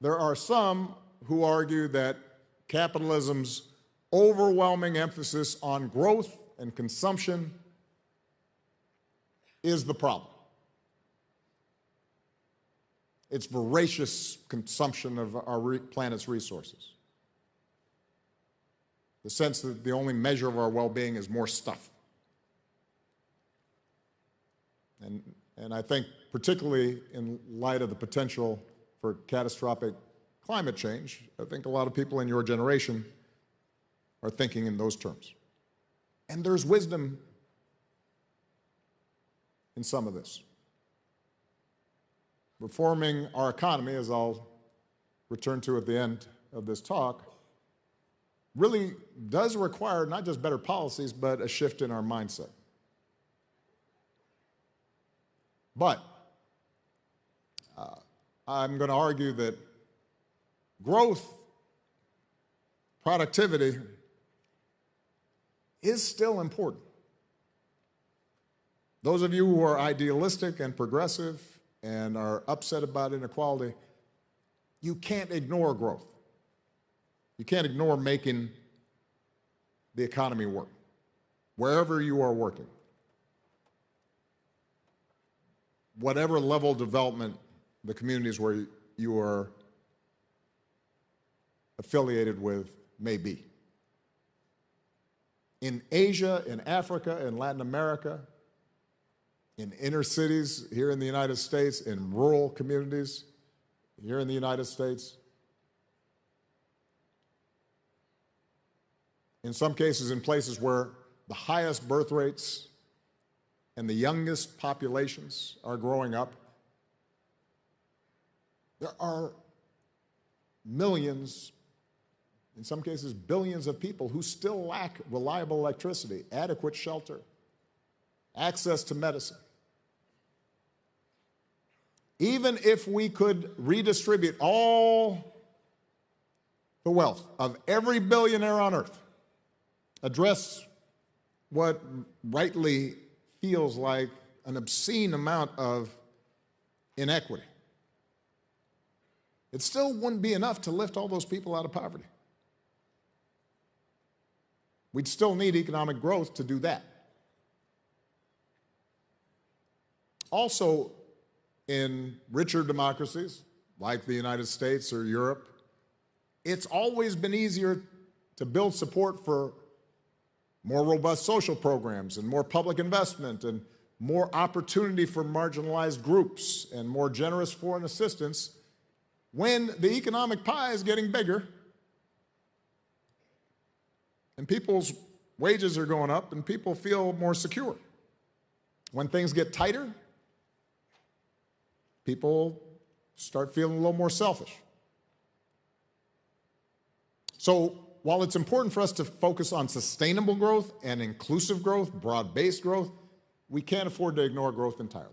There are some who argue that capitalism's overwhelming emphasis on growth and consumption is the problem. It's voracious consumption of our planet's resources. The sense that the only measure of our well-being is more stuff. And I think particularly in light of the potential for catastrophic climate change, I think a lot of people in your generation are thinking in those terms. And there's wisdom in some of this. Reforming our economy, as I'll return to at the end of this talk, really does require not just better policies, but a shift in our mindset. But I'm going to argue that growth, productivity, is still important. Those of you who are idealistic and progressive and are upset about inequality, you can't ignore growth. You can't ignore making the economy work, wherever you are working. Whatever level of development the communities where you are affiliated with may be. In Asia, in Africa, in Latin America, in inner cities here in the United States, in rural communities here in the United States, in some cases in places where the highest birth rates and the youngest populations are growing up, there are millions, in some cases billions of people who still lack reliable electricity, adequate shelter, access to medicine. Even if we could redistribute all the wealth of every billionaire on earth, address what rightly feels like an obscene amount of inequity, it still wouldn't be enough to lift all those people out of poverty. We'd still need economic growth to do that. Also, in richer democracies like the United States or Europe, it's always been easier to build support for more robust social programs and more public investment and more opportunity for marginalized groups and more generous foreign assistance when the economic pie is getting bigger and people's wages are going up and people feel more secure. When things get tighter, people start feeling a little more selfish. So while it's important for us to focus on sustainable growth and inclusive growth, broad-based growth, we can't afford to ignore growth entirely.